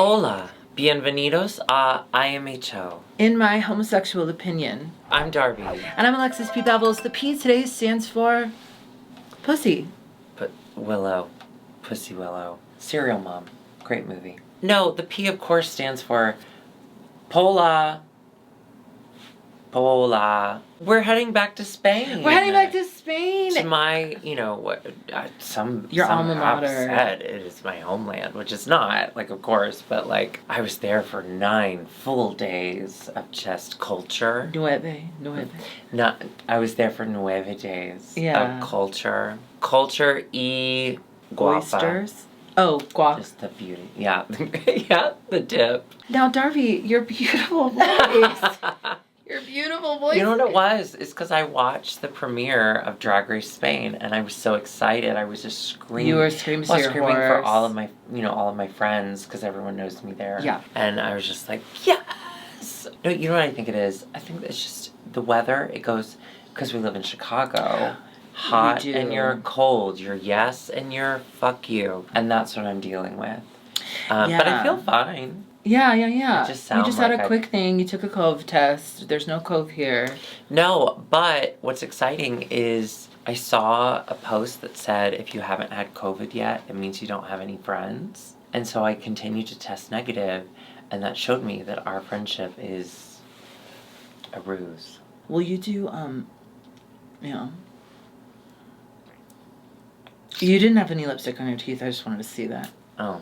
Hola, bienvenidos a IMHO. In my homosexual opinion. I'm Darby. And I'm Alexis P. Bevels. The P today stands for pussy. Willow. Pussy Willow. Serial Mom. Great movie. No, the P of course stands for Pola. We're heading back to Spain. We're heading back to Spain. To my, some Your alma have mater. said it is my homeland, which is not, of course, but I was there for 9 full days of just culture. Nueve. I was there for 9 days Yeah. of culture. Culture y guapa. Oysters. Oh, guap. Just the beauty. Yeah. Yeah, the dip. Now, Darby, your beautiful voice. Your beautiful voice. You know what it was? It's because I watched the premiere of Drag Race Spain, and I was so excited. I was just screaming. You were screaming to your screaming horse. for all of my friends, because everyone knows me there. Yeah. And I was just like, yes! No, you know what I think it is? I think it's just the weather. It goes, because we live in Chicago, hot and you're cold. You're yes and you're fuck you. And that's what I'm dealing with. But I feel fine. Yeah. You just had a quick thing. You took a COVID test. There's no COVID here. No, but what's exciting is I saw a post that said if you haven't had COVID yet, it means you don't have any friends. And so I continued to test negative, and that showed me that our friendship is a ruse. Will you do, You didn't have any lipstick on your teeth. I just wanted to see that. Oh.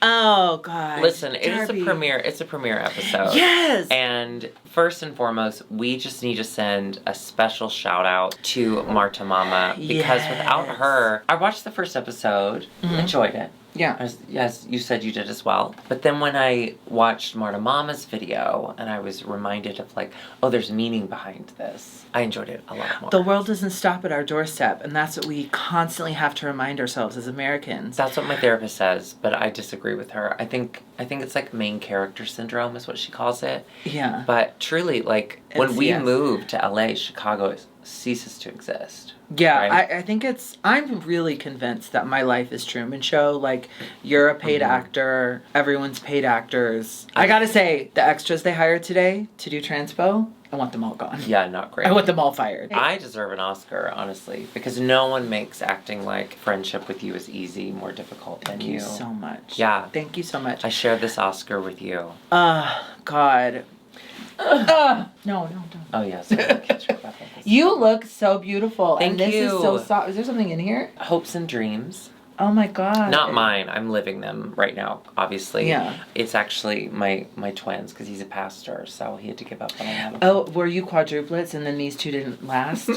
Oh, God. Listen, Darby. It's a premiere episode. Yes! And first and foremost, we just need to send a special shout out to Marta Mama, because without her, I watched the first episode, enjoyed it. Yeah. As you said you did as well. But then when I watched Marta Mama's video and I was reminded of there's meaning behind this, I enjoyed it a lot more. The world doesn't stop at our doorstep, and that's what we constantly have to remind ourselves as Americans. That's what my therapist says, but I disagree with her. I think it's main character syndrome is what she calls it. Yeah. But truly, when we moved to LA, Chicago ceases to exist. Yeah, right? I think I'm really convinced that my life is Truman Show. You're a paid actor, everyone's paid actors. I gotta say, the extras they hired today to do transpo, I want them all gone. Yeah, not great. I want them all fired. I deserve an Oscar, honestly, because no one makes acting like friendship with you is easy, more difficult than you. Thank you so much. Yeah. Thank you so much. I share this Oscar with you. God. No, don't. Oh, yes. Yeah, you look so beautiful. Thank and this you. is so soft. Is there something in here? Hopes and dreams. Oh my God. Not mine. I'm living them right now, obviously. Yeah. It's actually my twins, because he's a pastor, so he had to give up on a lot of them. Oh, were you quadruplets and then these two didn't last?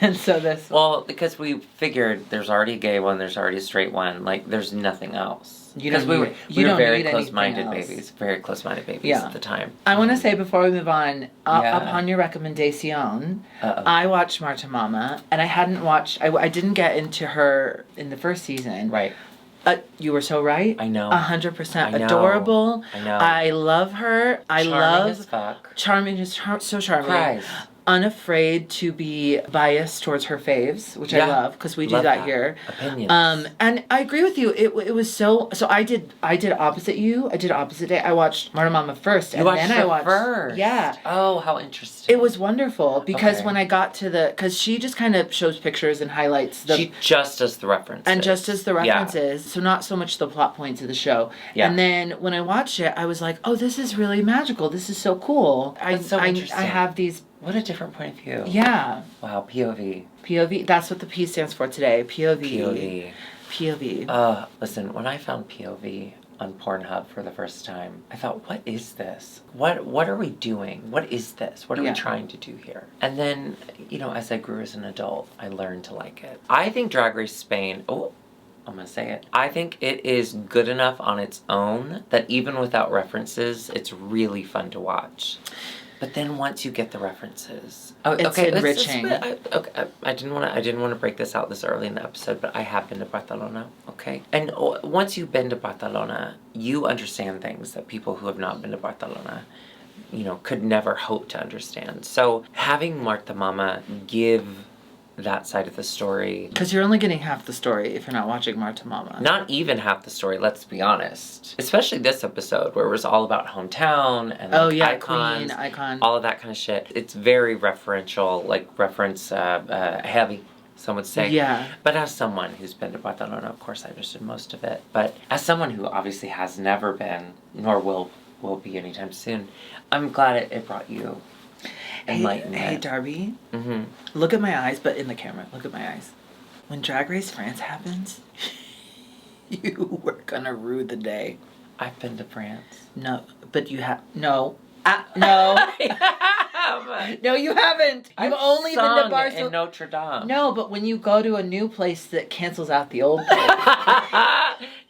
And so this... Well, because we figured there's already a gay one, there's already a straight one. There's nothing else. Because we were very close-minded babies. Very close-minded babies at the time. I want to say before we move on, upon your recommendation, I watched Marta Mama, and I hadn't watched... I didn't get into her in the first season. Right. You were so right. I know. 100%. I know. Adorable. I know. I love her. Charming as fuck. Charming is so charming. Cries. Unafraid to be biased towards her faves, which I love, because we do that here. Opinions. And I agree with you. It was so I did opposite you. I did opposite day. I watched Marta Mama first, and then I watched first. Yeah. Oh, how interesting. It was wonderful because when I got to because she just kind of shows pictures and highlights she just does the references. And just as the references, so not so much the plot points of the show. Yeah. And then when I watched it, I was like, oh, this is really magical. This is so cool. That's so interesting. I have these. What a different point of view. Yeah. Wow, POV. POV, that's what the P stands for today. POV. POV. Listen, when I found POV on Pornhub for the first time, I thought, what is this? What are we doing? What is this? What are we trying to do here? And then, as I grew as an adult, I learned to like it. I think Drag Race Spain, I'm going to say it. I think it is good enough on its own that even without references, it's really fun to watch. But then once you get the references, it's enriching. I didn't want to break this out this early in the episode, but I have been to Barcelona. Okay, and once you've been to Barcelona, you understand things that people who have not been to Barcelona, could never hope to understand. So having Marta Mama give that side of the story. Because you're only getting half the story if you're not watching Marta Mama. Not even half the story, let's be honest. Especially this episode where it was all about hometown and icons, Queen, icon. all of that kind of shit. It's very referential, like reference heavy, some would say. Yeah. But as someone who's been to Barcelona, of course I understood most of it. But as someone who obviously has never been, nor will be anytime soon, I'm glad it brought you enlightenment. Hey, Darby. Mm-hmm. Look at my eyes, but in the camera. Look at my eyes. When Drag Race France happens, you were gonna rue the day. I've been to France. No, but you have... No. No. No, you haven't. You've only been to Barcelona. In Notre Dame. No, but when you go to a new place that cancels out the old place.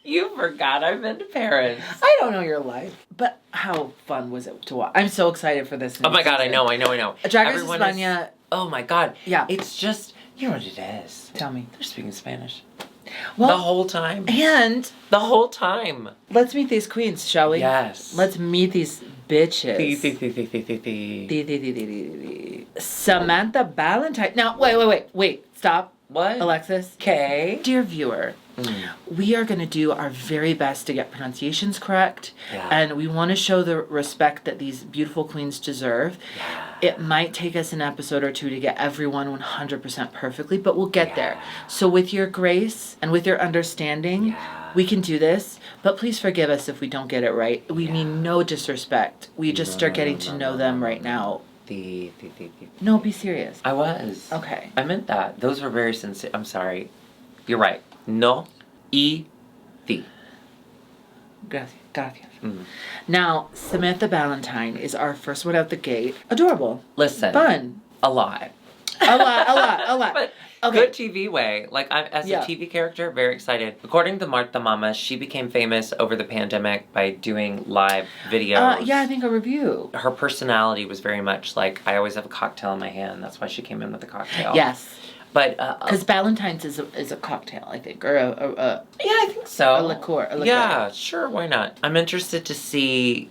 You forgot I've been to Paris. I don't know your life. But how fun was it to watch? I'm so excited for this. Oh my god, season. I know. Drag Race España. Oh my god. Yeah. It's just, you know what it is. Tell me. They're speaking Spanish. Well, the whole time. And the whole time. Let's meet these queens, shall we? Yes. Let's meet these bitches. Samantha Ballantyne. Now, wait. Stop. What? Alexis. Okay. Dear viewer, we are going to do our very best to get pronunciations correct. Yeah. And we want to show the respect that these beautiful queens deserve. Yeah. It might take us an episode or two to get everyone 100% perfectly, but we'll get there. So with your grace and with your understanding, we can do this. But please forgive us if we don't get it right. We mean no disrespect. We just start getting to know them right now. No, be serious. I was. Okay. I meant that. Those were very sincere. I'm sorry. You're right. No. Gracias. Now, Samantha Ballantyne is our first one out the gate. Adorable. Listen. Fun. A lot. A lot. But Okay. good TV way. Like, as a TV character, very excited. According to Marta Mama, she became famous over the pandemic by doing live videos. Yeah, I think a review. Her personality was very much like, I always have a cocktail in my hand. That's why she came in with a cocktail. Yes. But because Ballantyne's is a cocktail, I think, or a yeah, I think so. A liqueur. Yeah, sure, why not? I'm interested to see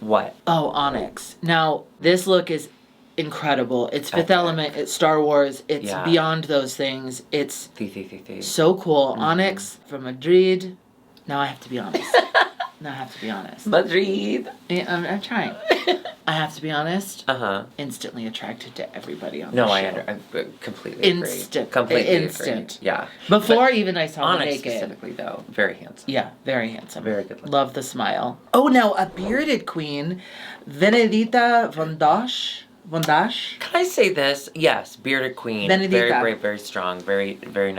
what. Oh, Onyx. Now this look is incredible. It's Fifth Element. It's Star Wars. It's beyond those things. It's so cool. Onyx from Madrid. Now I have to be honest. Madrid. Yeah, I'm trying. I have to be honest. Instantly attracted to everybody on the show. I completely agree. Completely agree. Yeah. Before even I saw Onyx the naked. specifically, though, very handsome. Yeah, very handsome. Very good looking. Love the smile. Oh, now a bearded queen, Benedita Vondash. Can I say this? Yes, bearded queen. Benedita. Very brave, very strong, very very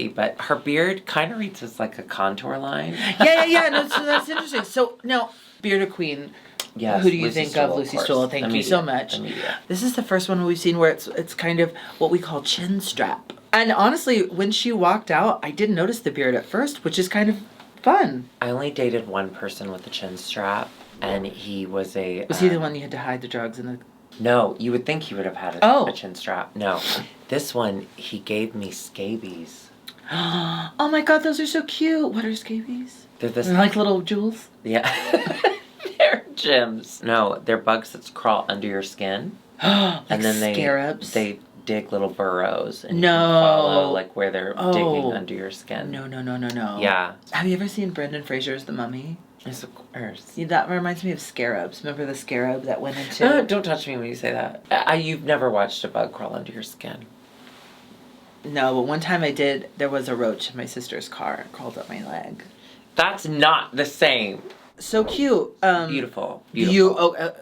but her beard kind of reads as like a contour line. Yeah. No, so that's interesting. So now, bearded queen. Yes, who do you Lucy think Stoll, of? Lucy Stoll. Thank you so much. This is the first one we've seen where it's kind of what we call chin strap. And honestly, when she walked out, I didn't notice the beard at first, which is kind of fun. I only dated one person with a chin strap, and he was a... Was he the one you had to hide the drugs in the... No, you would think he would have had a chin strap. No. This one, he gave me scabies. Oh my god, those are so cute. What are scabies? They're like little jewels? Yeah. They're gems. No, they're bugs that crawl under your skin. Like and then scarabs? They dig little burrows and you can follow like where they're digging under your skin. No. Yeah. Have you ever seen Brendan Fraser's The Mummy? Yes, of course. See, that reminds me of scarabs. Remember the scarab that went into... Don't touch me when you say that. You've never watched a bug crawl under your skin. No, but one time I did. There was a roach in my sister's car. It crawled up my leg. That's not the same. So cute. Beautiful.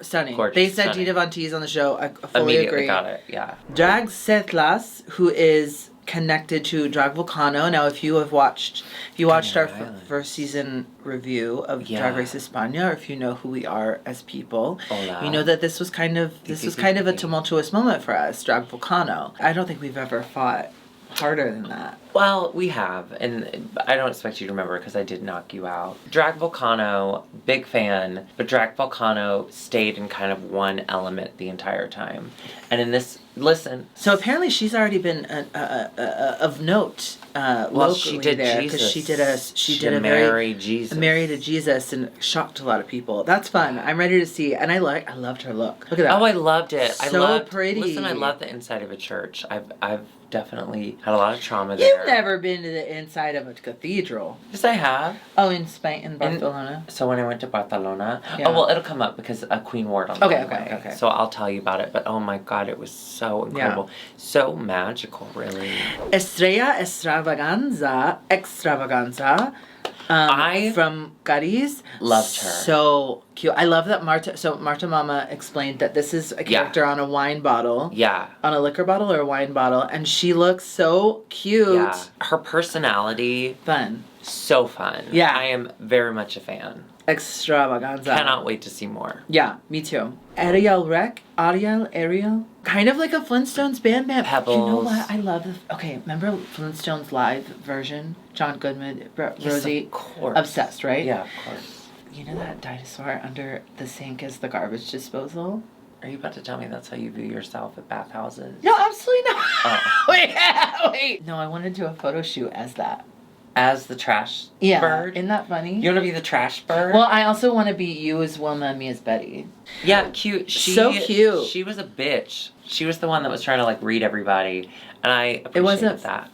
Stunning. Gorgeous, They said stunning. Gita Von Teese on the show. I fully Immediately agree. got it, yeah. Drag Setlas, who is connected to Drag Volcano. Now, if you watched our first season review of Drag Race España, or if you know who we are as people, you know that this was kind of a tumultuous moment for us, Drag Volcano. I don't think we've ever fought harder than that. Well, we have, and I don't expect you to remember because I did knock you out. Drag Volcano, big fan, but Drag Volcano stayed in kind of one element the entire time. And in this Listen. So apparently she's already been of note locally she did there Jesus. she did a married Jesus. married a Jesus and shocked a lot of people. That's fun. I'm ready to see, and I loved her look. Look at that. Oh, I loved it. Pretty. Listen, I love the inside of a church. I've definitely had a lot of trauma there. You've never been to the inside of a cathedral. Yes, I have. Oh, in Spain, in Barcelona. So when I went to Barcelona, Yeah. oh well, it'll come up because a Queen wore it on the Okay. runway. So I'll tell you about it. But oh my God, it was so incredible, so magical, really. Estrella Extravaganza. I from Cadiz. loved her. So cute. I love that Marta Mama explained that this is a character on a wine bottle. Yeah. On a liquor bottle or a wine bottle. And she looks so cute. Yeah. Her personality. Fun. So fun. Yeah. I am very much a fan. Extravaganza. Cannot wait to see more. Yeah, me too. Ariel. Kind of like a Flintstones Bam Bam. Pebbles. You know what? I love okay, remember Flintstones live version? John Goodman, Rosie? Yes, of course. Obsessed, right? Yeah, of course. You know that dinosaur under the sink is the garbage disposal? Are you about to tell me that's how you view yourself at bathhouses? No, absolutely not. Oh. Wait. No, I want to do a photo shoot as that. As the trash bird? Isn't that funny? You want to be the trash bird? Well, I also want to be you as Wilma and me as Betty. Yeah, cute. So cute. She was a bitch. She was the one that was trying to like read everybody, and I appreciated that.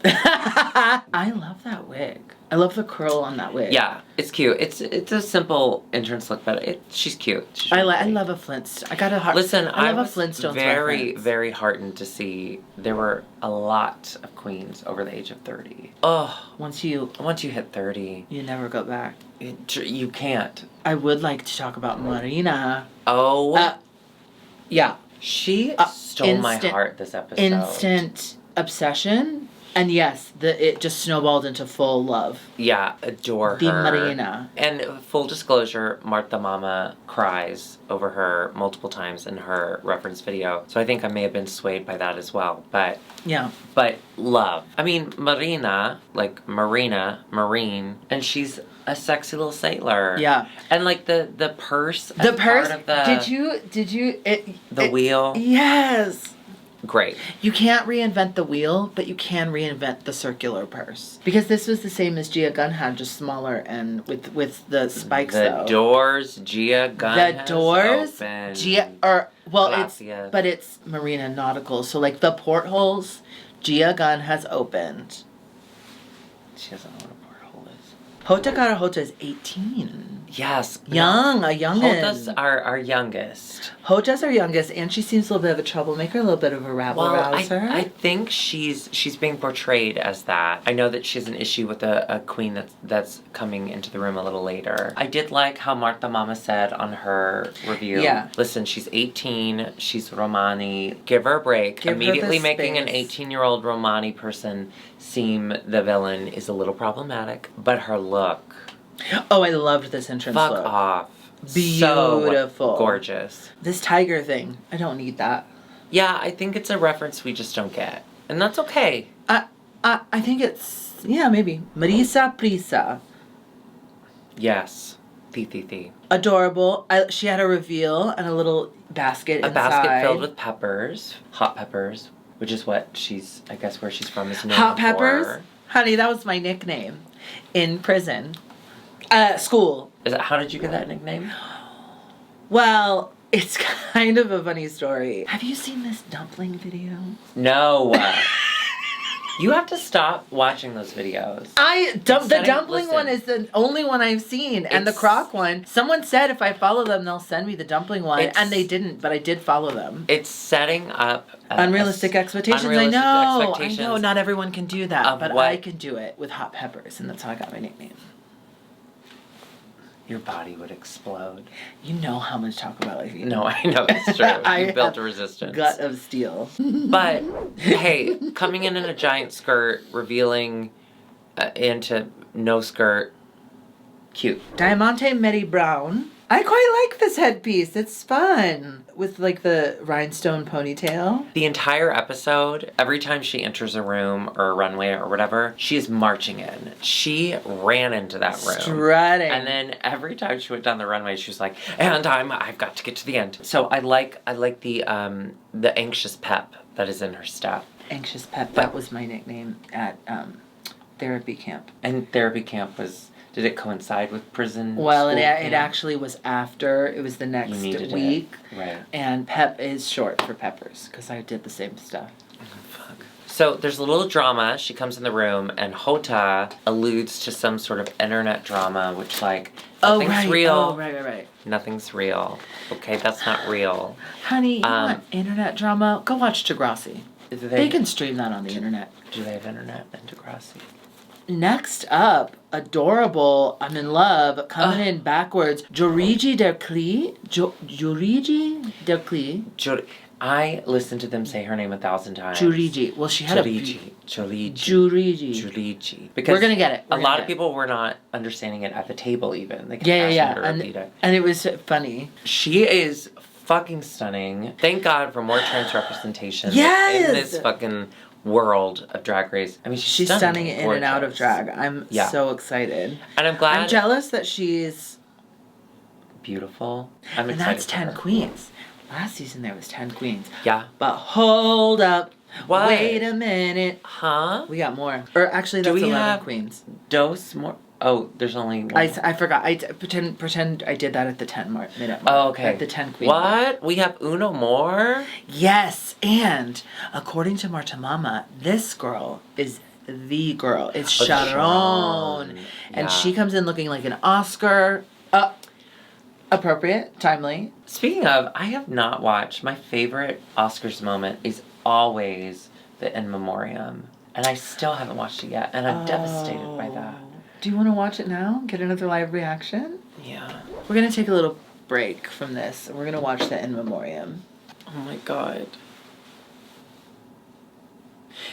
I love that wig. I love the curl on that wig. Yeah, it's cute. It's a simple entrance look, but she's cute. She's I really love a Flintstone. I got a heart. Listen, I love was a Flintstones very, reference. very heartened to see there were a lot of queens over the age of 30. Oh, Once you hit 30, you never go back. you can't. I would like to talk about Marina. Oh, Yeah. she stole my heart this episode. Instant obsession. And yes, it just snowballed into full love. Yeah, adore The her. Marina. And full disclosure, Marta Mama cries over her multiple times in her reference video. So I think I may have been swayed by that as well. But Yeah. But love. I mean, Marina, like Marine, and she's a sexy little sailor. Yeah. And like the purse. The as purse. Part of the, Did you? The wheel. Yes. Great. You can't reinvent the wheel, but you can reinvent the circular purse. Because this was the same as Gia Gunn had, just smaller and with the spikes. The doors, Gia Gunn has opened. It's Marina Nautical. So like the portholes, Gia Gunn has opened. She doesn't know what a porthole is. Hota Cara Hota is 18. Yes. A youngin'. Hota's our youngest. Hota's our youngest, and she seems a little bit of a troublemaker, a little bit of a rabble-rouser. I think she's being portrayed as that. I know that she has an issue with a queen that's coming into the room a little later. I did like how Marta Mama said on her review. Yeah. Listen, she's 18. She's Romani. Give her a break. Give her the Immediately making an space. 18-year-old Romani person seem the villain is a little problematic. But her look. Oh, I loved this entrance Fuck look. off. Beautiful. So gorgeous. This tiger thing, I don't need that. Yeah, I think it's a reference we just don't get. And that's okay. I think it's, maybe. Marisa Prisa. Yes. The. Adorable. She had a reveal and a little basket A inside. basket filled with peppers. Hot peppers. Which is what where she's from is known Hot for. peppers? Honey, that was my nickname in prison. School. How did you get that nickname? Well, it's kind of a funny story. Have you seen this dumpling video? No. You have to stop watching those videos. The dumpling one is the only one I've seen, and the crock one. Someone said if I follow them, they'll send me the dumpling one, and they didn't, but I did follow them. It's setting up unrealistic expectations. Unrealistic I know. Not everyone can do that, but what? I can do it with hot peppers, and that's how I got my nickname. Your body would explode. You know how much Taco Bell I eat. No, I know it's true. You built a resistance. Gut of steel. But hey, coming in a giant skirt, revealing into no skirt, cute. Diamante Mary Brown I quite like this headpiece. It's fun. With like the rhinestone ponytail. The entire episode, every time she enters a room or a runway or whatever, she is marching in. She ran into that room. Strutting. And then every time she went down the runway, she was like, and I've got to get to the end. So I like the anxious pep that is in her step. Anxious pep. That was my nickname at therapy camp. And therapy camp was... Did it coincide with prison? Well, it actually was after. It was the next week. Right. And PEP is short for peppers, because I did the same stuff. Oh, fuck. So there's a little drama. She comes in the room, and Hota alludes to some sort of internet drama, which, like, nothing's real. Oh, right. Nothing's real. Okay, that's not real. Honey, you want internet drama? Go watch Degrassi. They can stream that on the internet. Do they have internet in Degrassi? Next up, adorable, I'm in love, coming in backwards, Joriji Derkli. Joriji Derkli. I listened to them say her name 1,000 times. Joriji. Well, she had Joriji. Because we're gonna get it. A lot of people were not understanding it at the table even. They kept yeah. asking her to repeat it. And it was funny. She is fucking stunning. Thank God for more trans representation in this fucking world of Drag Race. I mean, she's stunning in and out of drag. I'm so excited. And I'm glad. I'm jealous that she's beautiful. I'm excited. And that's 10 queens. Last season there was 10 queens. Yeah. But hold up. What? Wait a minute. Huh? We got more. Or actually, that's 11 queens. Dose more? Oh, there's only one. I forgot. I pretend I did that at the 10 minute mark. Oh, okay. At the 10 queen What? mark. We have Uno more? Yes. And according to Marta Mama, this girl is the girl. It's Sharon. And she comes in looking like an Oscar. Appropriate. Timely. Speaking of, I have not watched. My favorite Oscars moment is always the In Memoriam. And I still haven't watched it yet. And I'm devastated by that. Do you want to watch it now? Get another live reaction? Yeah. We're going to take a little break from this. We're going to watch the In Memoriam. Oh my God.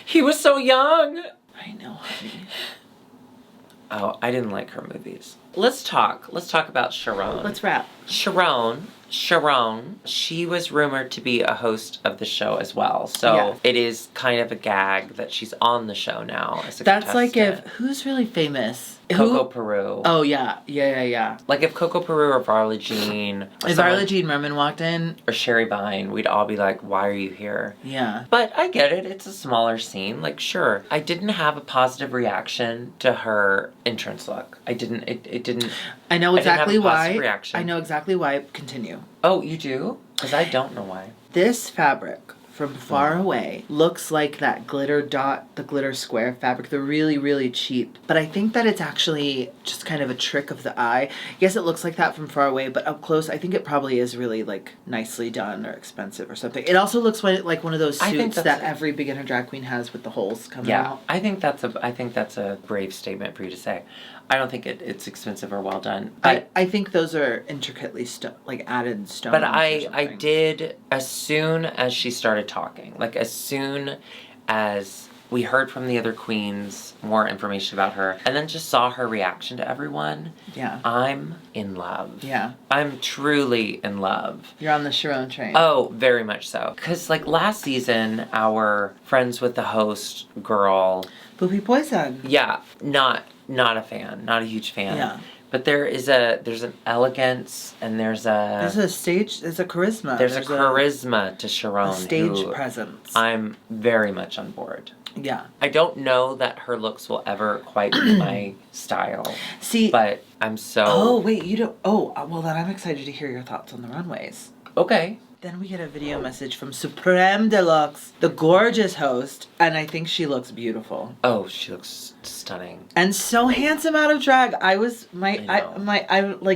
He was so young. I know, honey. Oh, I didn't like her movies. Let's talk about Sharon. Let's wrap. Sharon, she was rumored to be a host of the show as well. So it is kind of a gag that she's on the show now as a That's contestant. like who's really famous? Coco Peru. Oh, yeah. Like if Coco Peru or Varla Jean. If Varla Jean Merman walked in. Or Sherry Vine, we'd all be like, why are you here? Yeah. But I get it. It's a smaller scene. Like, sure. I didn't have a positive reaction to her entrance look. I didn't. It didn't. I know exactly why. Reaction. I know exactly why. Continue. Oh, you do? Because I don't know why. This fabric from far away looks like that glitter dot, the glitter square fabric. They're really, really cheap. But I think that it's actually just kind of a trick of the eye. Yes, it looks like that from far away, but up close, I think it probably is really like nicely done or expensive or something. It also looks like one of those suits that every beginner drag queen has with the holes coming out. I think that's a brave statement for you to say. I don't think it's expensive or well done. I think those are intricately added stones. But I did, as soon as she started talking, like as soon as we heard from the other queens more information about her, and then just saw her reaction to everyone. Yeah. I'm in love. Yeah. I'm truly in love. You're on the Sharon train. Oh, very much so. Because like last season, our Friends with the Host girl. Poopy Poison. Yeah. Not a fan. Not a huge fan. Yeah. But there's an elegance and there's a charisma. There's a charisma to Sharon. A stage presence. I'm very much on board. Yeah. I don't know that her looks will ever quite be my style. See. But I'm so... Oh, wait, you don't... Oh, well then I'm excited to hear your thoughts on the runways. Okay. Then we get a video message from Supreme Deluxe, the gorgeous host, and I think she looks beautiful. Oh, she looks stunning. And so handsome out of drag. I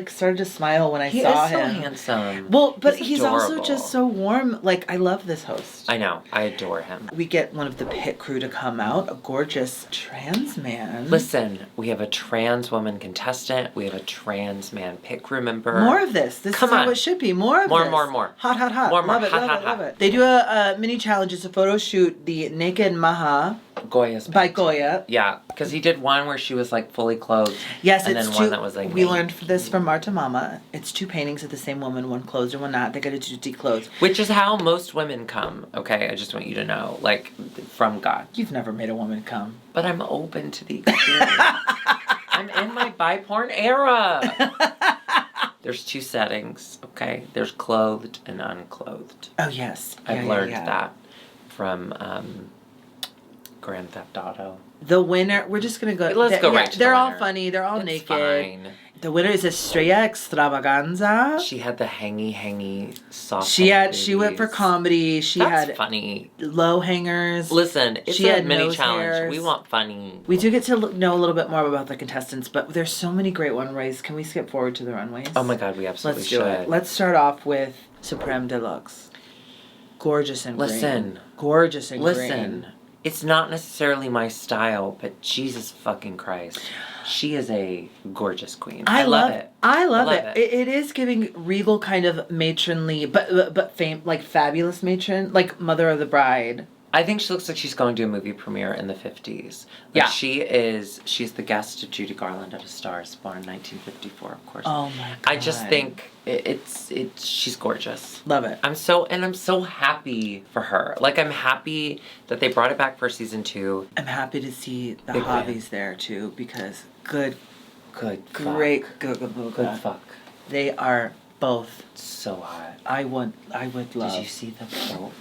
started to smile when I saw him. He is so handsome. Well, but he's also just so warm. Like, I love this host. I know. I adore him. We get one of the pit crew to come out, a gorgeous trans man. Listen, we have a trans woman contestant. We have a trans man pit crew member. More of this. This is how it should be. More of this. More. Hot. hot. Warmer. Love it, Hot, love hot, it, love hot. it. They do a mini challenge. It's a photo shoot. The Naked Maha Goya's by painting. Goya. Yeah, because he did one where she was like fully clothed. Yes, and it's then two. one that was like we naked. learned this from Marta Mama. It's two paintings of the same woman, one clothed and one not. They got to do declothed. Which is how most women come, okay? I just want you to know. Like, from God. You've never made a woman come. But I'm open to the experience. I'm in my bi-porn era. There's two settings, okay? There's clothed and unclothed. Oh, yes. I've learned that from Grand Theft Auto. The winner, we're just going to go. Let's go right to the They're all winner. funny. They're all It's naked. fine. The winner is Estrella Extravaganza. She had the hangy soft. She went for comedy. That's funny. Low hangers. Listen, it's She a had mini nose challenge. hairs. We want funny. We do get to know a little bit more about the contestants, but there's so many great runways. Can we skip forward to the runways? Oh my God, we absolutely Let's should. do it. Let's start off with Supreme Deluxe. Gorgeous and green. Gorgeous and Listen. green. It's not necessarily my style, but Jesus fucking Christ. She is a gorgeous queen. I love it. I love it. It is giving regal kind of matronly, but like fabulous matron, like Mother of the Bride. I think she looks like she's going to a movie premiere in the 50s. Yeah. She's the guest of Judy Garland at A Star is Born, 1954, of course. Oh my God. I just think she's gorgeous. Love it. I'm so happy for her. Like, I'm happy that they brought it back for season 2. I'm happy to see the Big fan. hobbies there too, because good Great fuck. They are both So hot. I would love. Did you see the full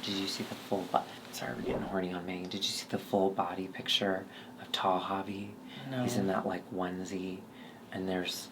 sorry, we're getting horny on Maine. Did you see the full body picture of Tall Hobby? No. He's in that like onesie, and there's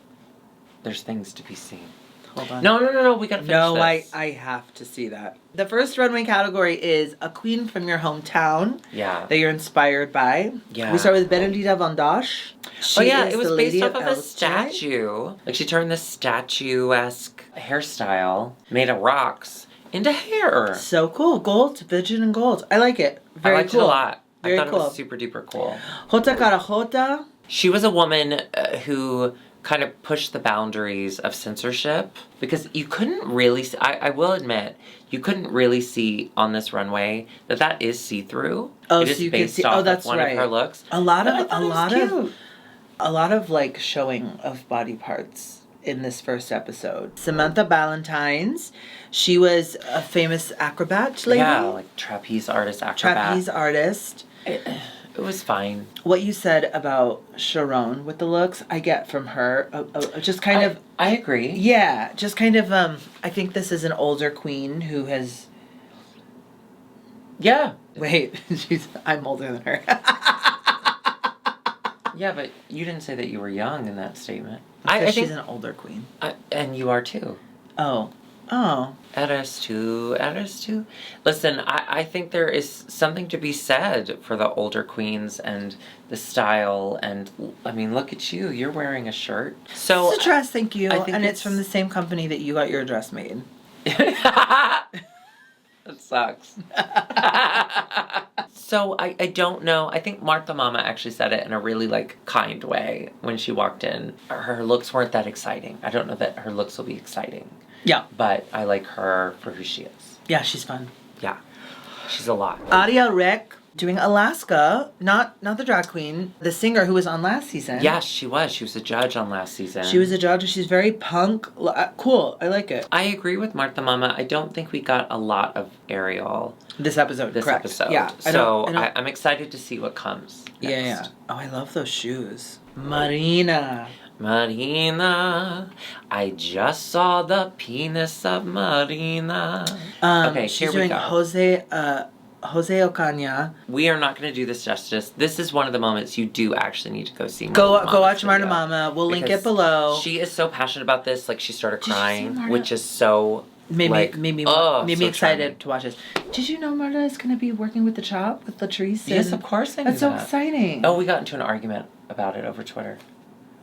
things to be seen. Hold on. No, we gotta finish this. I have to see that. The first runway category is a queen from your hometown Yeah. that you're inspired by. Yeah. We start with Benedita Von Dosch. It was based off of a statue. Like, she turned this statuesque hairstyle made of rocks into hair. So cool. Gold, Vision and Gold. I like it. Very I liked cool. it a lot. Very I thought cool. it was super duper cool. Jota Carajota. She was a woman who kind of pushed the boundaries of censorship, because you couldn't really see, I will admit, you couldn't really see on this runway that is see-through. Oh, it so is you based could see. off Oh, that's of one right. of her looks. A lot But I of thought it was cute. a lot of like showing of body parts in this first episode. Samantha Ballantynes. She was a famous acrobat lady. Yeah, like trapeze artist, acrobat. Trapeze artist. It was fine. What you said about Sharon with the looks, I get from her. Just kind of. I agree. Yeah, just kind of. I think this is an older queen who has. Yeah. Wait, I'm older than her. Yeah, but you didn't say that you were young in that statement. I think think she's an older queen. and you are too. Oh. Eris too. Listen, I think there is something to be said for the older queens and the style, and I mean, look at you. You're wearing a shirt. So It's a dress, thank you. I think And it's from the same company that you got your dress made. That sucks. So I don't know. I think Marta Mama actually said it in a really like kind way when she walked in. Her looks weren't that exciting. I don't know that her looks will be exciting. Yeah. But I like her for who she is. Yeah, she's fun. Yeah. She's a lot. Adia Rick doing Alaska, not the drag queen, the singer who was on last season. Yes, she was. She was a judge on last season. She was a judge, and she's very punk. Cool. I like it. I agree with Marta Mama. I don't think we got a lot of Ariel This episode, correct. Yeah. So I'm excited to see what comes next. Yeah. Oh, I love those shoes. Marina, I just saw the penis of Marina. Okay, she's here we doing go. Jose Ocaña. We are not going to do this justice. This is one of the moments you do actually need to go see. Go Marta Mama's watch Marta video, Mama. We'll link because it below. She is so passionate about this. Like, she started Did you see crying, Marta? which is so Made me so excited charming. to watch this. Did you know Marta is going to be working with the Chop with Latrice? Yes, and- of course I knew That's so that. exciting. Oh, we got into an argument about it over Twitter.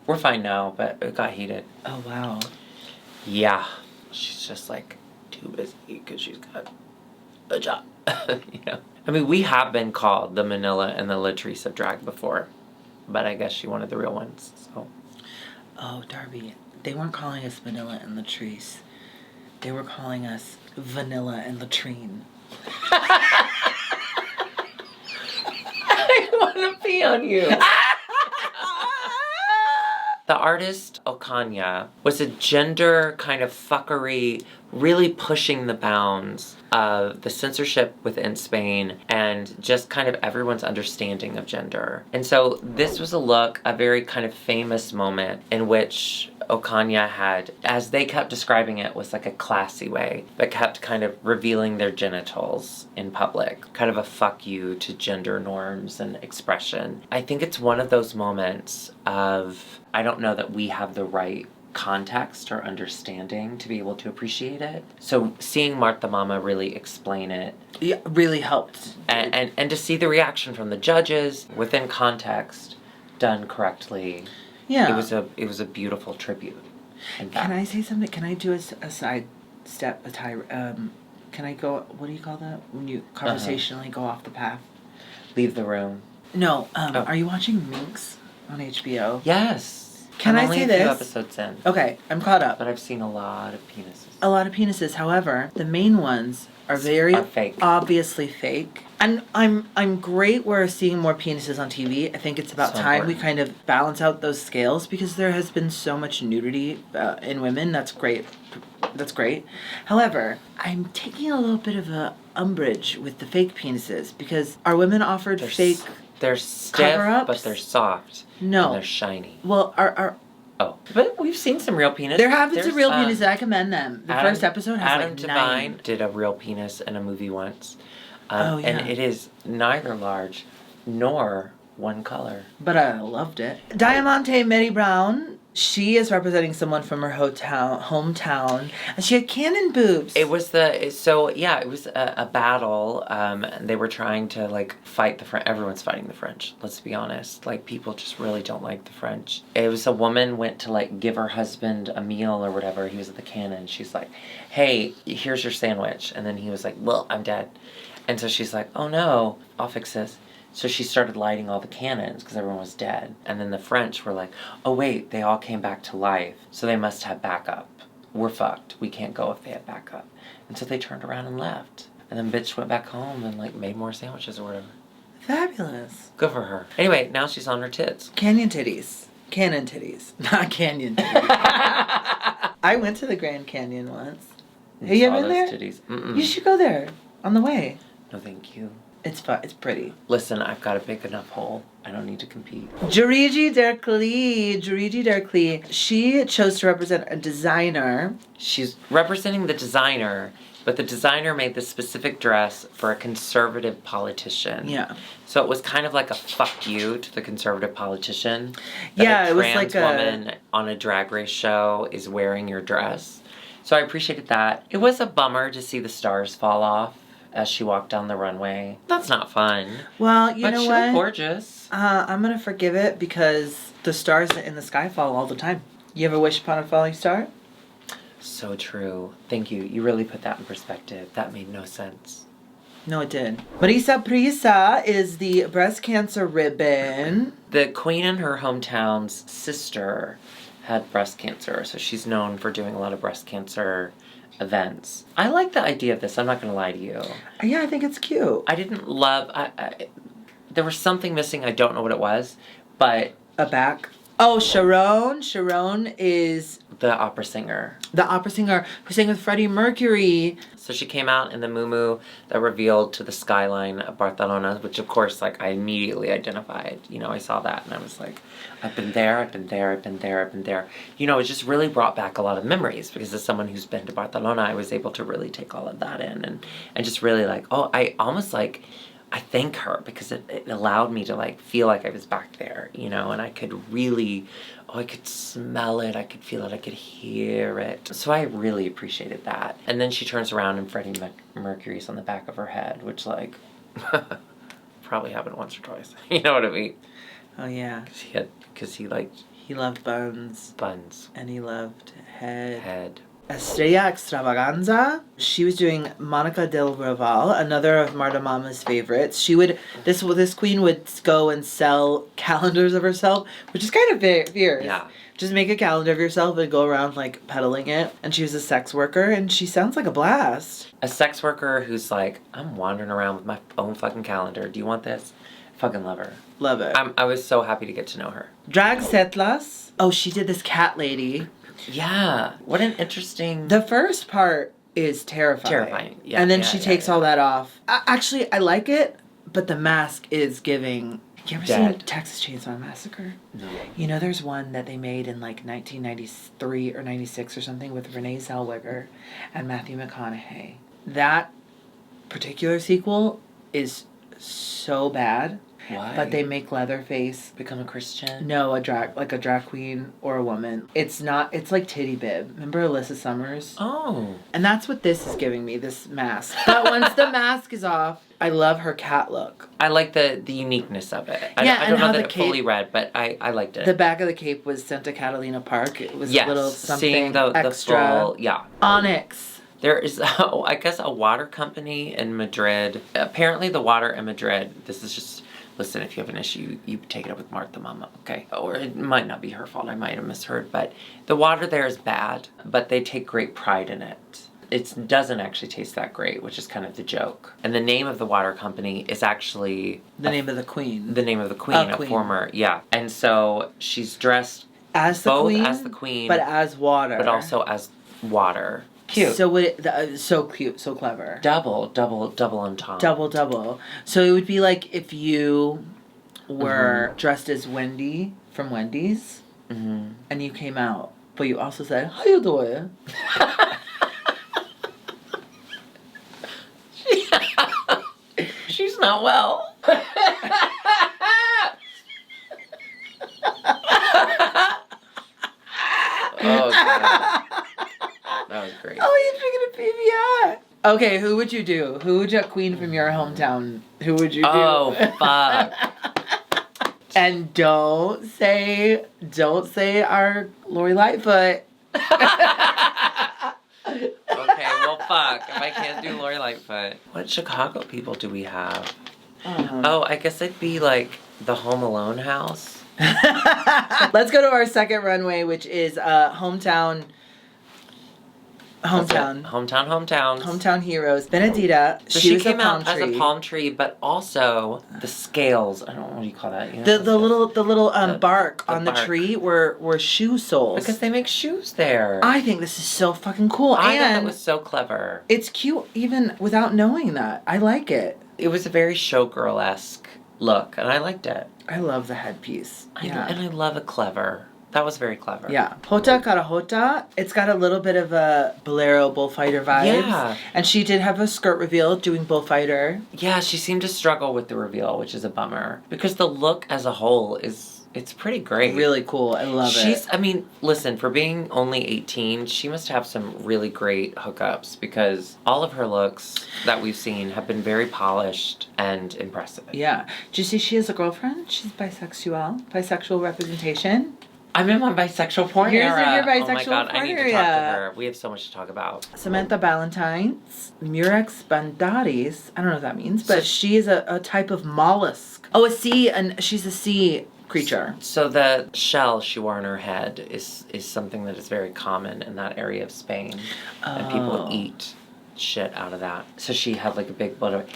We're fine now, but it got heated. Oh, wow. Yeah. She's just like too busy because she's got a job. You know? I mean, we have been called the Manila and the Latrice of drag before, but I guess she wanted the real ones, so. Oh, Darby, they weren't calling us Manila and Latrice. They were calling us vanilla and latrine. I want to pee on you. The artist Ocaña was a gender kind of fuckery, really pushing the bounds of the censorship within Spain and just kind of everyone's understanding of gender. And so this was a very kind of famous moment in which Ocaña had, as they kept describing it, was like a classy way, but kept kind of revealing their genitals in public. Kind of a fuck you to gender norms and expression. I think it's one of those moments of, I don't know that we have the right context or understanding to be able to appreciate it. So seeing Marta Mama really explain it, yeah, really helped. And to see the reaction from the judges within context, done correctly. Yeah. It was a beautiful tribute. Can I say something? Can I do a side step, can I go, what do you call that? When you conversationally go off the path? Leave the room. No, Are you watching Minx on HBO? Yes. Can I say this? I'm only a few episodes in. Okay, I'm caught up. But I've seen a lot of penises. A lot of penises. However, the main ones are fake. Obviously fake. And I'm great we're seeing more penises on TV. I think it's about time we kind of balance out those scales because there has been so much nudity in women. That's great. That's great. However, I'm taking a little bit of a umbrage with the fake penises because are women offered fake They're stiff, cover-ups? but they're soft. No. And they're shiny. Well, are Oh. But we've seen some real penis. there have been some real penises. I commend them. The first episode has Adam like Devine 9. did a real penis in a movie once. Oh, yeah. And it is neither large nor one color. But I loved it. Diamante Mary Brown, she is representing someone from her hometown, and she had cannon boobs. It was a battle. They were trying to like fight the French. Everyone's fighting the French. Let's be honest. Like people just really don't like the French. It was a woman went to like give her husband a meal or whatever. He was at the cannon. She's like, "Hey, here's your sandwich," and then he was like, "Well, I'm dead," and so she's like, "Oh no, I'll fix this." So she started lighting all the cannons because everyone was dead. And then the French were like, oh wait, they all came back to life. So they must have backup. We're fucked. We can't go if they have backup. And so they turned around and left. And then bitch went back home and like made more sandwiches or whatever. Fabulous. Good for her. Anyway, now she's on her tits. Canyon titties. Cannon titties. Not canyon titties. I went to the Grand Canyon once. Have you ever been there? Titties. Mm-mm. You should go there on the way. No, thank you. It's fun. It's pretty. Listen, I've got a big enough hole. I don't need to compete. Joriji Derkli. She chose to represent a designer. She's representing the designer, but the designer made the specific dress for a conservative politician. Yeah. So it was kind of like a fuck you to the conservative politician. Yeah, it was like a trans woman on a drag race show is wearing your dress. So I appreciated that. It was a bummer to see the stars fall off as she walked down the runway. That's not fun. Well, you know what? But she looked gorgeous. I'm gonna forgive it because the stars in the sky fall all the time. You ever wish upon a falling star? So true. Thank you. You really put that in perspective. That made no sense. No, it did. Marisa Prisa is the breast cancer ribbon. The queen in her hometown's sister had breast cancer, so she's known for doing a lot of breast cancer events. I like the idea of this. I'm not going to lie to you. Yeah, I think it's cute. I didn't love... there was something missing. I don't know what it was, but... A back. Oh, Sharon. Sharon is... the opera singer. The opera singer who sang with Freddie Mercury. So she came out in the muumuu that revealed to the skyline of Barcelona, which of course, like, I immediately identified. You know, I saw that and I was like, I've been there, I've been there, I've been there, I've been there. You know, it just really brought back a lot of memories because as someone who's been to Barcelona, I was able to really take all of that in and just really like, oh, I almost like, I thank her because it allowed me to like feel like I was back there, you know, and I could really, I could smell it, I could feel it, I could hear it. So I really appreciated that. And then she turns around and Freddie Mercury's on the back of her head, which like, probably happened once or twice. You know what I mean? Oh yeah. Because he liked... He loved buns. Buns. And he loved head. Head. Estrella Extravaganza. She was doing Monica del Raval, another of Marta Mama's favorites. This queen would go and sell calendars of herself, which is kind of fierce. Yeah. Just make a calendar of yourself and go around like peddling it. And she was a sex worker, and she sounds like a blast. A sex worker who's like, I'm wandering around with my own fucking calendar. Do you want this? Fucking love her. Love it. I was so happy to get to know her. Drag Setlas. Oh, she did this cat lady. Yeah. What an interesting... The first part is terrifying. Terrifying. Yeah. And then she takes all that off. Actually, I like it, but the mask is giving... You ever seen Texas Chainsaw Massacre? No. You know, there's one that they made in like 1993 or 96 or something with Renee Zellweger and Matthew McConaughey. That particular sequel is so bad. Why? But they make Leatherface become a Christian? No, a drag queen or a woman. It's like Titty Bib. Remember Alyssa Summers? Oh. And that's what this is giving me, this mask. But once the mask is off, I love her cat look. I like the uniqueness of it. I don't know that it fully read, but I liked it. The back of the cape was Santa Catalina Park. It was a little something seeing the extra. full, yeah. Onyx. There is, I guess, a water company in Madrid. Apparently the water in Madrid, this is just... Listen, if you have an issue, you take it up with Marta Mama, okay? Or it might not be her fault. I might have misheard. But the water there is bad, but they take great pride in it. It doesn't actually taste that great, which is kind of the joke. And the name of the water company is actually... The name of the queen. The name of the queen, a former... Yeah. And so she's dressed as the both queen, as the queen. But as water. But also as water. Cute. So so cute, so clever. Double on top. Double. So it would be like if you were dressed as Wendy from Wendy's, and you came out, but you also said, "How you doing?" She's not well. Oh God. That was great. Oh, you're drinking a PBR. Okay, who would you do? Who would you queen from your hometown? Who would you do? Oh, fuck. And don't say our Lori Lightfoot. Okay, well, fuck. If I can't do Lori Lightfoot. What Chicago people do we have? Oh, I guess it'd be like the Home Alone house. Let's go to our second runway, which is hometown heroes. Benedita. So she came out as a palm tree, but also the scales. I don't know what do you call that. You know, the little bark on the tree were shoe soles. Because they make shoes there. I think this is so fucking cool. I thought it was so clever. It's cute even without knowing that. I like it. It was a very showgirl-esque look, and I liked it. I love the headpiece. And I love a clever. That was very clever. Yeah. Jota Carajota. It's got a little bit of a bolero bullfighter vibes. Yeah. And she did have a skirt reveal doing bullfighter. Yeah, she seemed to struggle with the reveal, which is a bummer. Because the look as a whole it's pretty great. Really cool. I love it. I mean, listen, for being only 18, she must have some really great hookups because all of her looks that we've seen have been very polished and impressive. Yeah. Do you see she has a girlfriend? She's bisexual. Bisexual representation. I'm in my bisexual porn era. Your bisexual oh my God, porn I need to area. talk to her. We have so much to talk about. Samantha Ballantynes, Murex Bandaris. I don't know what that means, but she is a type of mollusk. Oh, a sea, and she's a sea creature. So the shell she wore on her head is something that is very common in that area of Spain. Oh. And people eat shit out of that. So she had like a big blood of...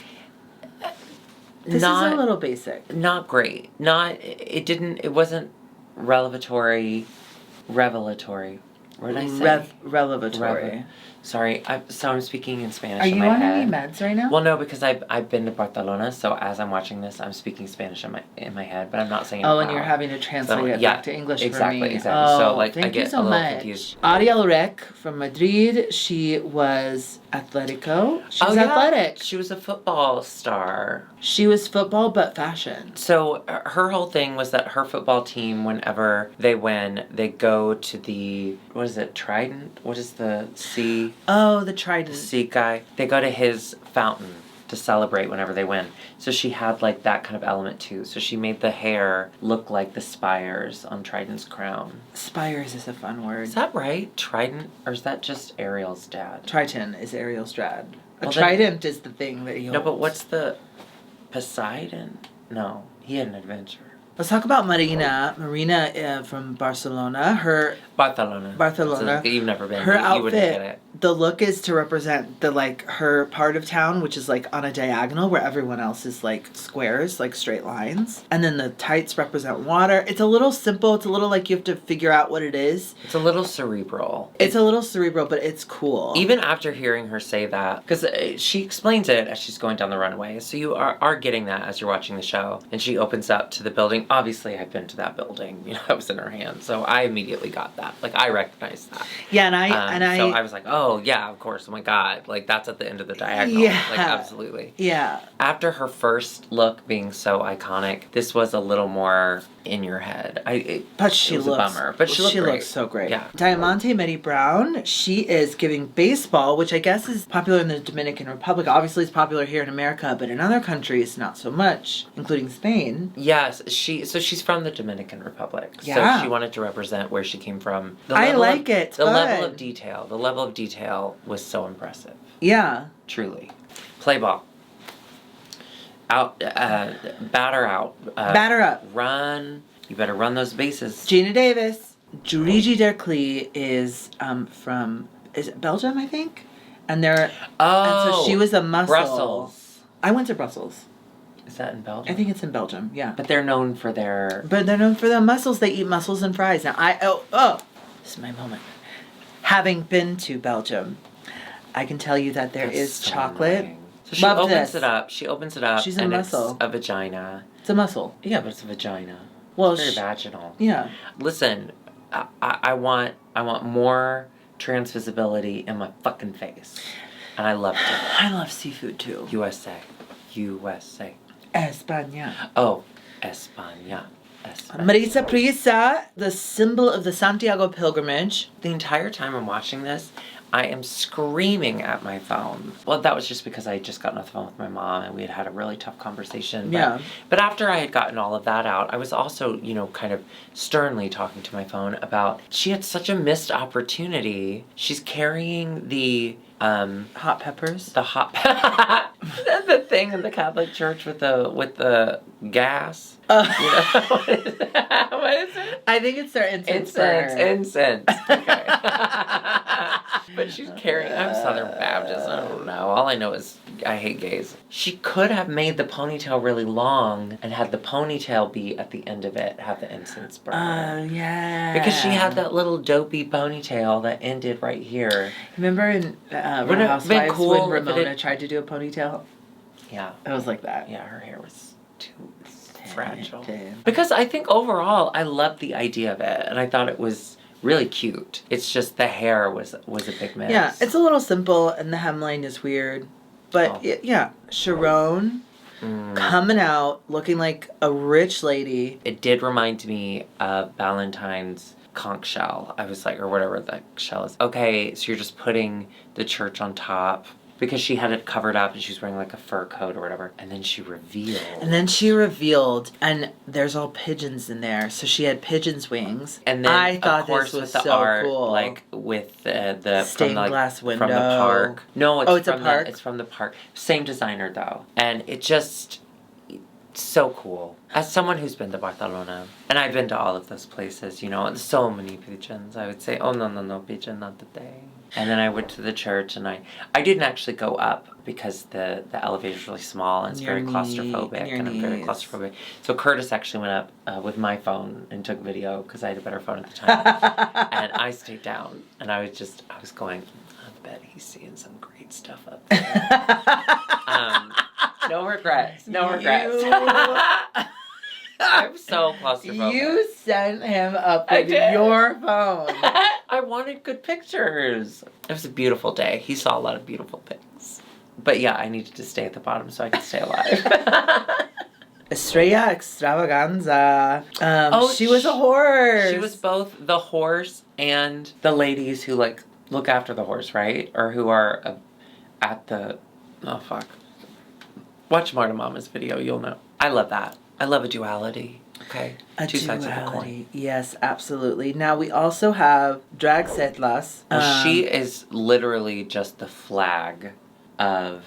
This is a little basic. Not great. It wasn't revelatory. What did I say? Revelatory. Sorry, I'm speaking in Spanish Are in you my on head. any meds right now? Well, no, because I've been to Barcelona, so as I'm watching this, I'm speaking Spanish in my head, but I'm not saying it and loud. you're having to translate it back to English exactly, for me. Exactly. Oh, So I thank get you so a little much. confused. Ariel Rec from Madrid. She was Atletico. She was athletic. She was a football star. She was football, but fashion. So her whole thing was that her football team, whenever they win, they go to the, what is it, Trident? What is the sea? Oh, the Trident. The sea guy. They go to his fountain. to celebrate whenever they win. So she had like that kind of element too. So she made the hair look like the spires on Trident's crown. Spires is a fun word. Is that right? Trident? Or is that just Ariel's dad? Triton is Ariel's dad. A Well, trident is the thing that he holds. No, but what's the... Poseidon? No, he had an adventure. Let's talk about Marina. Marina from Barcelona. Barcelona. You've never been. Her You wouldn't get outfit. it. The look is to represent the like her part of town, which is like on a diagonal, where everyone else is like squares, like straight lines. And then the tights represent water. It's a little simple. It's a little like you have to figure out what it is. It's a little cerebral. It's a little cerebral, but it's cool. Even after hearing her say that, because she explains it as she's going down the runway, so you are getting that as you're watching the show. And she opens up to the building. Obviously, I've been to that building. You know, that was in her hand, so I immediately got that. Like, I recognized that. Yeah, So I was like, oh yeah, of course. Oh my god, like that's at the end of the diagonal. Yeah. Like absolutely. Yeah. After her first look being so iconic, this was a little more in your head. But she looks a bummer. But she looks so great. Yeah. Diamante Medi Brown, she is giving baseball, which I guess is popular in the Dominican Republic. Obviously, it's popular here in America, but in other countries, not so much, including Spain. Yes, she's from the Dominican Republic. Yeah. So she wanted to represent where she came from. The I like it. The level of detail was so impressive. Yeah. Truly. Play ball. Out, batter out. Batter up. Run. You better run those bases. Gina Davis. Jurigi Derklee is from, is it Belgium, I think? And and so she was a muscle. Brussels. I went to Brussels. Is that in Belgium? I think it's in Belgium, yeah. But they're known for their... But they're known for their mussels. They eat mussels and fries. Now, this is my moment. Having been to Belgium, I can tell you that there is so chocolate. annoying. So she opens it up. She's a mussel. It's a vagina. It's a mussel. Yeah, but it's a vagina. Well, it's very vaginal. Yeah. Listen, I want more trans visibility in my fucking face. And I loved it. I love seafood too. USA. España. Oh, España. Marisa Prisa, the symbol of the Santiago pilgrimage. The entire time I'm watching this, I am screaming at my phone. Well, that was just because I had just gotten off the phone with my mom and we had had a really tough conversation. But after I had gotten all of that out, I was also, kind of sternly talking to my phone about she had such a missed opportunity. She's carrying the... hot peppers. The the thing in the Catholic Church with the gas. What is it? I think it's their incense. Incense. Okay. But she's carrying... I'm Southern Baptist. I don't know. All I know is I hate gays. She could have made the ponytail really long and had the ponytail be at the end of it, have the incense burn. Oh, yeah. Because she had that little dopey ponytail that ended right here. Remember in Real Housewives when Ramona tried to do a ponytail? Yeah. It was like that. Yeah, her hair was too fragile. Because I think overall, I loved the idea of it, and I thought it was really cute. It's just the hair was a big miss. Yeah, it's a little simple, and the hemline is weird. But, yeah, Sharon coming out looking like a rich lady. It did remind me of Valentine's conch shell. I was like, or whatever the shell is. Okay, so you're just putting the church on top. Because she had it covered up and she was wearing like a fur coat or whatever. And then she revealed. And there's all pigeons in there. So she had pigeon's wings. And then, I thought of course, this was with the so art, cool. Like with the stained glass window from the park. No, it's from a park. It's from the park. Same designer though, and it just so cool. As someone who's been to Barcelona, and I've been to all of those places, so many pigeons. I would say, oh no, pigeon, not today. And then I went to the church, and I didn't actually go up because the elevator is really small and it's very claustrophobic, and I'm very claustrophobic. So Curtis actually went up with my phone and took video because I had a better phone at the time. And I stayed down, and I was going, I bet he's seeing some great stuff up there. No regrets. I'm so claustrophobic. You sent him up with your phone. I wanted good pictures. It was a beautiful day. He saw a lot of beautiful things. But yeah, I needed to stay at the bottom so I could stay alive. Estrella Extravaganza. She was a horse. She was both the horse and the ladies who look after the horse, right? Or who are at the... Oh, fuck. Watch Marta Mama's video, you'll know. I love that. I love a duality. Okay? Two sides of the coin. Yes, absolutely. Now we also have Drag Setlas. Well, she is literally just the flag of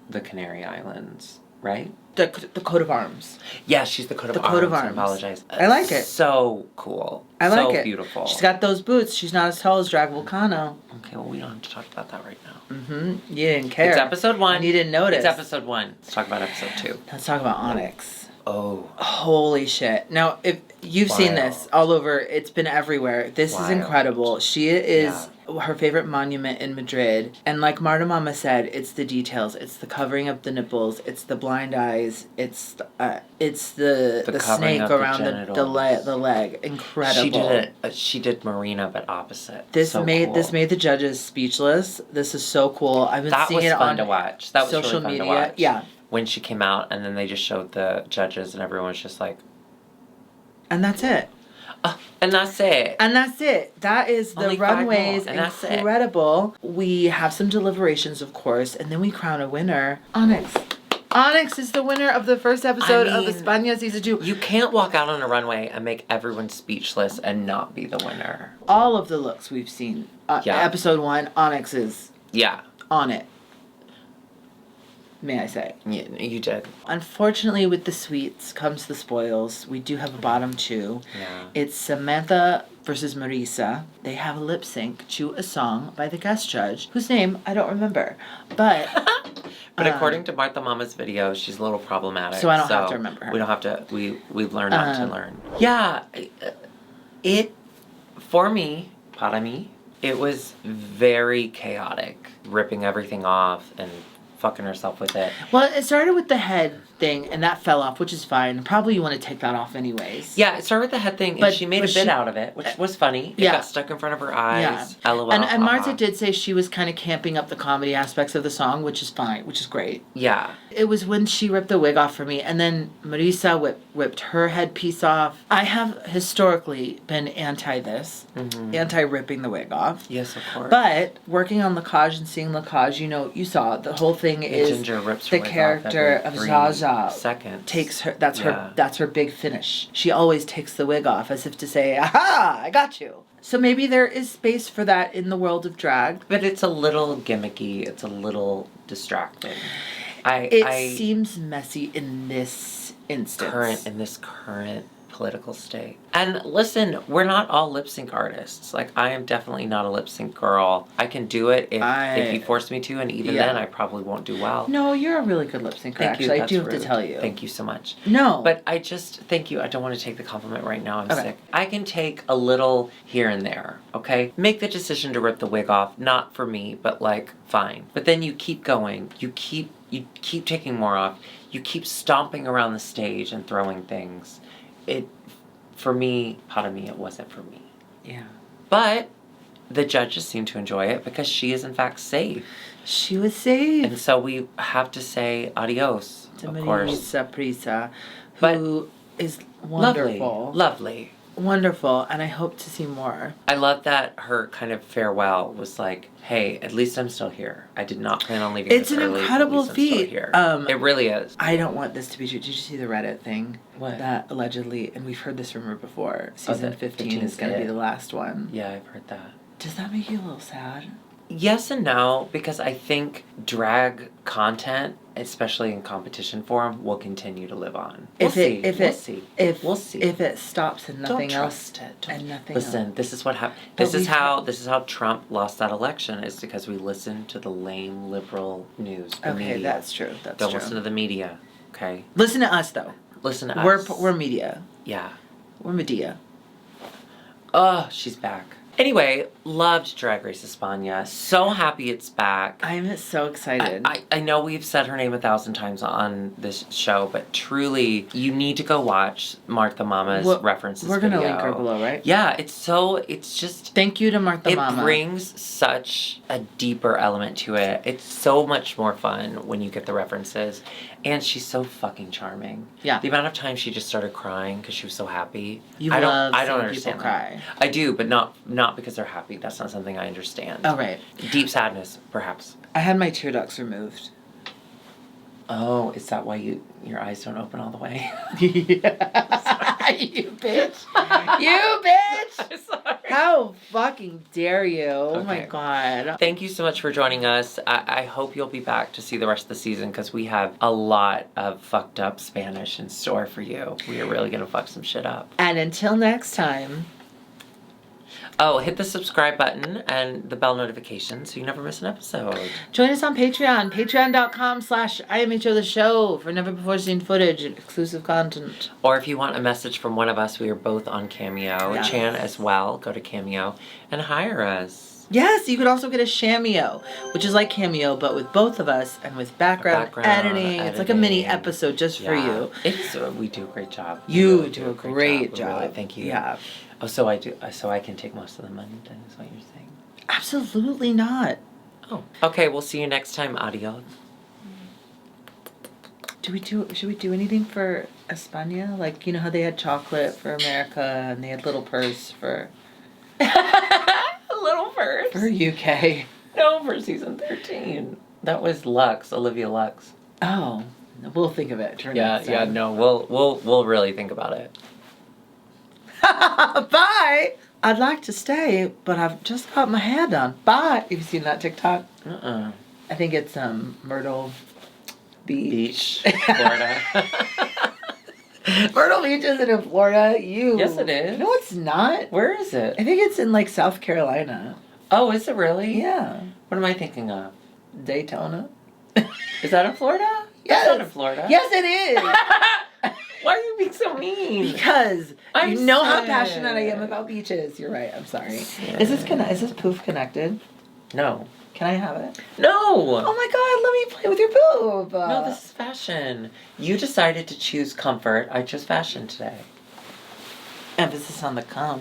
the Canary Islands, right? The coat of arms. Yeah, she's the coat of arms. The coat of arms. I apologize. I like it. So cool. I like it. So beautiful. She's got those boots. She's not as tall as Drag Volcano. Okay, well, we don't have to talk about that right now. Mm-hmm. You didn't care. It's episode 1. And you didn't notice. It's episode 1. Let's talk about episode 2. Let's talk about Onyx. Oh. Holy shit. Now, if you've seen this all over, it's been everywhere. This is incredible. She is her favorite monument in Madrid. And like Marta Mama said, it's the details. It's the covering of the nipples. It's the blind eyes. It's the snake around the leg. Incredible. She did Marina, but opposite. This made the judges speechless. This is so cool. I've been seeing it on to watch. That was social really fun media. To watch. Yeah. When she came out, and then they just showed the judges, and everyone was just like... And that's it. And that's it. And that's it. That is the Only Runways. and that's incredible. We have some deliberations, of course, and then we crown a winner. Onyx. Onyx is the winner of the first episode of España Season 2. You can't walk out on a runway and make everyone speechless and not be the winner. All of the looks we've seen. Episode 1, Onyx is on it. May I say? Yeah, you did. Unfortunately, with the sweets comes the spoils. We do have a bottom 2. Yeah. It's Samantha versus Marisa. They have a lip sync to a song by the guest judge, whose name I don't remember. But but according to Marta Mama's video, she's a little problematic. So I don't have to remember her. We don't have to. We've learned not to learn. Yeah, for me, para mí, it was very chaotic, ripping everything off and fucking herself with it. Well, it started with the head thing, and that fell off, which is fine. Probably you want to take that off anyways. Yeah, it started with the head thing, and she made a bit out of it, which was funny. It got stuck in front of her eyes. Yeah. LOL. And Marta did say she was kind of camping up the comedy aspects of the song, which is fine, which is great. Yeah. It was when she ripped the wig off for me, and then Marisa whipped her headpiece off. I have historically been anti-ripping the wig off. Yes, of course. But working on Lacage and seeing Lacage, you saw the whole thing is Ginger rips the character of Zaza seconds. takes her. That's her big finish. She always takes the wig off as if to say, "Aha! I got you." So maybe there is space for that in the world of drag. But it's a little gimmicky. It's a little distracting. It seems messy in this instance. In this current political state. And listen, we're not all lip sync artists. Like, I am definitely not a lip sync girl. I can do it if you force me to, and even then I probably won't do well. No, you're a really good lip syncer, actually. I do have to tell you. Thank you so much. No. But thank you. I don't want to take the compliment right now. I'm sick. I can take a little here and there, okay? Make the decision to rip the wig off, not for me, but like, fine. But then you keep going. You keep taking more off. You keep stomping around the stage and throwing things. For me, part of me, it wasn't for me. Yeah. But the judges seem to enjoy it because she is in fact safe. She was safe. And so we have to say adios, to of course. Marisa Prisa, who is wonderful. Lovely. Wonderful, and I hope to see more. I love that her kind of farewell was like, hey, at least I'm still here. I did not plan on leaving It's this an early. incredible At least I'm feat. still here. It really is. I don't want this to be true. Did you see the Reddit thing? What? That allegedly, and we've heard this rumor before, season 15 is going to be the last one. Yeah, I've heard that. Does that make you a little sad? Yes and no, because I think drag content, especially in competition form, will continue to live on. We'll see. We'll see. If it stops and nothing else, Listen, this is what happened. This is how Trump lost that election, is because we listened to the lame liberal news. The media. That's true. Don't listen to the media. Okay. Listen to us though. Listen to us. We're media. Yeah. We're Medea. Oh, she's back. Anyway, loved Drag Race España. So happy it's back. I'm so excited. I know we've said her name 1,000 times on this show, but truly, you need to go watch Marta Mama's references We're going to link her below, right? Yeah, it's just... Thank you to Marta Mama. It brings such a deeper element to it. It's so much more fun when you get the references. And she's so fucking charming. Yeah. The amount of time she just started crying because she was so happy. I don't understand people cry. I do, but not because they're happy. That's not something I understand. Oh, right. Deep sadness, perhaps. I had my tear ducts removed. Oh, is that why your eyes don't open all the way? Yeah. You bitch. You bitch. I'm sorry. How fucking dare you? Oh my Okay. God. Thank you so much for joining us. I hope you'll be back to see the rest of the season because we have a lot of fucked up Spanish in store for you. We are really going to fuck some shit up. And until next time. Oh, hit the subscribe button and the bell notification so you never miss an episode. Join us on Patreon. Patreon.com/IMHOtheSHOW for never before seen footage and exclusive content. Or if you want a message from one of us, we are both on Cameo. Yes. Chan as well. Go to Cameo and hire us. Yes, you could also get a Shameo, which is like Cameo, but with both of us and with background editing. It's like a mini episode just for you. We do a great job. You really do a great job. Really, thank you. Yeah. Oh, so I can take most of the money then, is what you're saying? Absolutely not. Oh. Okay, we'll see you next time. Adios. Should we do anything for España? Like, you know how they had chocolate for America and they had little purse for Little purse. for UK. No, for season 13. That was Lux, Olivia Lux. Oh, we'll think of it. No, we'll really think about it. Bye. I'd like to stay, but I've just got my hair done. Bye. Have you seen that TikTok? Uh-uh. I think it's Myrtle Beach. Florida. Myrtle Beach isn't in Florida. Yes, it is. No, it's not. Where is it? I think it's in like South Carolina. Oh, is it really? Yeah. What am I thinking of? Daytona. Is that in Florida? Yes. That's not in Florida. Yes, it is. Why are you being so mean? Because I'm you know how sad. passionate I am about beaches. You're right. I'm sorry. Sad. Is this poof connected? No. Can I have it? No! Oh my God, let me play with your poof. No, this is fashion. You decided to choose comfort. I chose fashion today. Emphasis on the cum.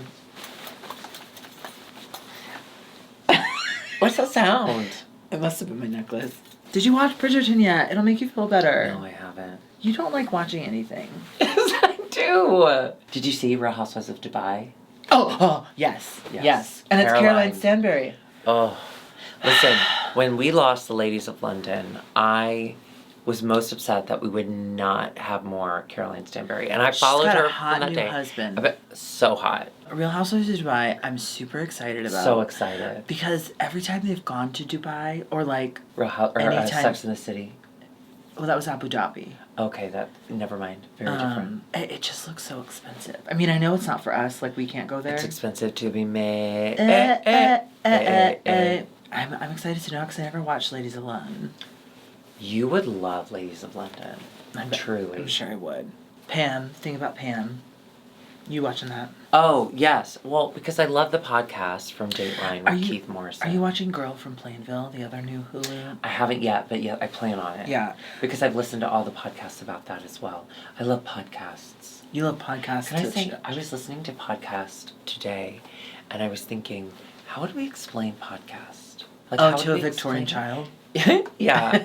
What's that sound? It must have been my necklace. Did you watch Bridgerton yet? It'll make you feel better. No, I haven't. You don't like watching anything. Yes, I do. Did you see Real Housewives of Dubai? Oh, yes. And it's Caroline Stanbury. Oh, listen, when we lost the Ladies of London, I was most upset that we would not have more Caroline Stanbury. And I followed her hot from that new day. husband. So hot. Real Housewives of Dubai, I'm super excited about. So excited. Because every time they've gone to Dubai, or like... Anytime. Sex in the City. Well, that was Abu Dhabi. Okay, never mind. Very different. It just looks so expensive. I mean, I know it's not for us. Like, we can't go there. It's expensive to be made. I'm excited to know because I never watched Ladies of London. You would love Ladies of London. Truly. I'm sure I would. Pam, think about Pam. You watching that? Oh, yes. Well, because I love the podcast from Dateline with Keith Morrison. Are you watching Girl from Plainville, the other new Hulu? I haven't yet, but I plan on it. Yeah. Because I've listened to all the podcasts about that as well. I love podcasts. You love podcasts Can I say, I was listening to podcast today, and I was thinking, how would we explain podcast? Like, to a Victorian child? Yeah.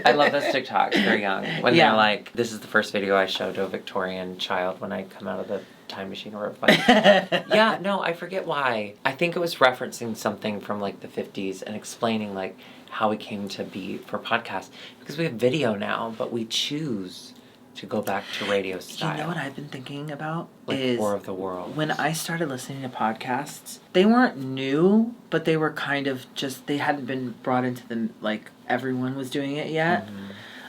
I love those TikToks. They're young. When they're like, this is the first video I showed to a Victorian child when I come out of the time machine or yeah, no, I forget why. I think it was referencing something from like the 50s and explaining like how we came to be for podcasts. Because we have video now, but we choose to go back to radio style. You know what I've been thinking about? Like is War of the World. When I started listening to podcasts, they weren't new, but they were kind of just, they hadn't been brought into the, like, everyone was doing it yet. Mm-hmm.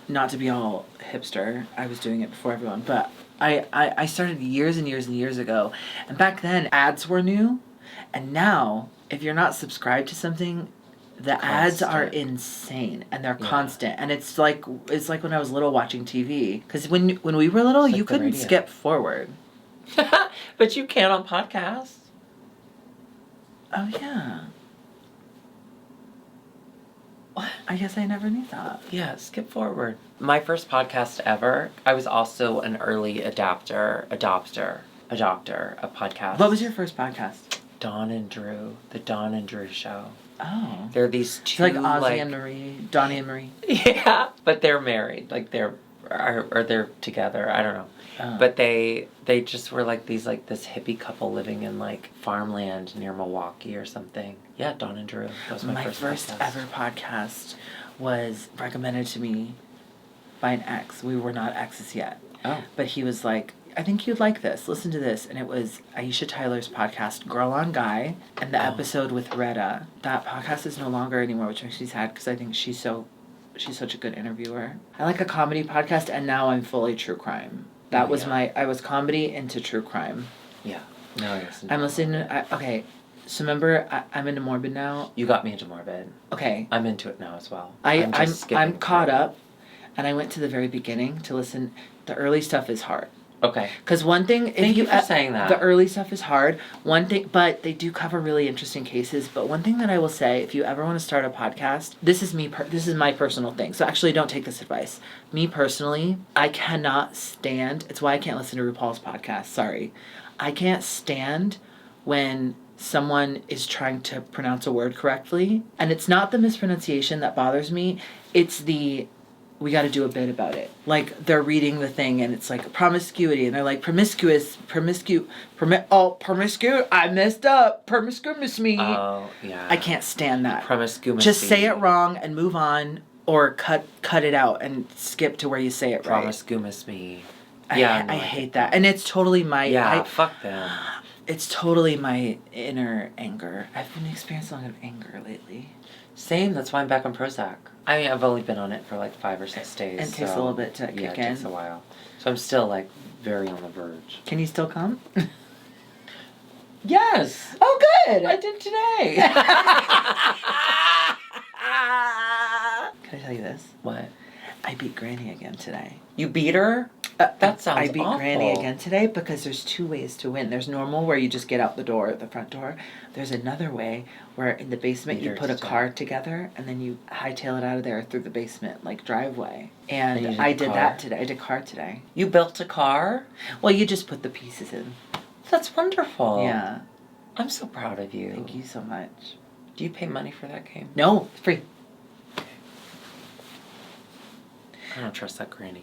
Not to be all hipster, I was doing it before everyone, but I started years and years and years ago, and back then ads were new, and now, if you're not subscribed to something, the ads are insane, and they're constant, and it's like when I was little watching TV, because when we were little, you couldn't skip forward. But you can on podcasts. Oh yeah. I guess I never knew that. Yeah, skip forward. My first podcast ever, I was also an early adopter of podcasts. What was your first podcast? Dawn and Drew, the Dawn and Drew Show. Oh. They're these two, it's like Ozzy and Marie, Donnie and Marie. Yeah, but they're married. Like they're together. I don't know. Oh. But they just were like this hippie couple living in like farmland near Milwaukee or something. Yeah, Dawn and Drew. That was my first ever podcast was recommended to me by an ex. We were not exes yet. Oh. But he was like, I think you'd like this. Listen to this. And it was Aisha Tyler's podcast, Girl on Guy, and the episode with Retta. That podcast is no longer anymore, which makes me sad because I think she's such a good interviewer. I like a comedy podcast, and now I'm fully true crime. That was I was comedy into true crime. Yeah. No, I guess. I'm listening okay. So remember, I'm into Morbid now. You got me into Morbid. Okay. I'm into it now as well. I'm caught up, and I went to the very beginning to listen. The early stuff is hard. Okay. Because one thing, Thank you for saying that. The early stuff is hard. One thing, but they do cover really interesting cases. But one thing that I will say, if you ever want to start a podcast, this is my personal thing. So actually, don't take this advice. Me personally, I cannot stand. It's why I can't listen to RuPaul's podcast. Sorry, I can't stand when someone is trying to pronounce a word correctly, and it's not the mispronunciation that bothers me. It's we got to do a bit about it. Like, they're reading the thing, and it's like promiscuity, and they're like, promiscuous, I messed up, promiscuous me. Oh, yeah. I can't stand that. Promiscuous. Just say it wrong and move on, or cut it out and skip to where you say it right. Promiscuous me. Yeah, I hate that. And it's totally my... Yeah, fuck them. It's totally my inner anger. I've been experiencing a lot of anger lately. Same, that's why I'm back on Prozac. I mean, I've only been on it for like 5 or 6 days. And it takes a little bit to kick in. Yeah, it takes a while. So I'm still like very on the verge. Can you still come? Yes! Oh, good! I did today! Can I tell you this? What? I beat Granny again today. You beat her? That sounds I beat awful. Granny again today because there's 2 ways to win. There's normal, where you just get out the front door. There's another way where in the basement you put a car together and then you hightail it out of there through the basement, like driveway. And I did that today. I did car today. You built a car? Well, you just put the pieces in. That's wonderful. Yeah. I'm so proud of you. Thank you so much. Do you pay money for that game? No, it's free. I don't trust that Granny.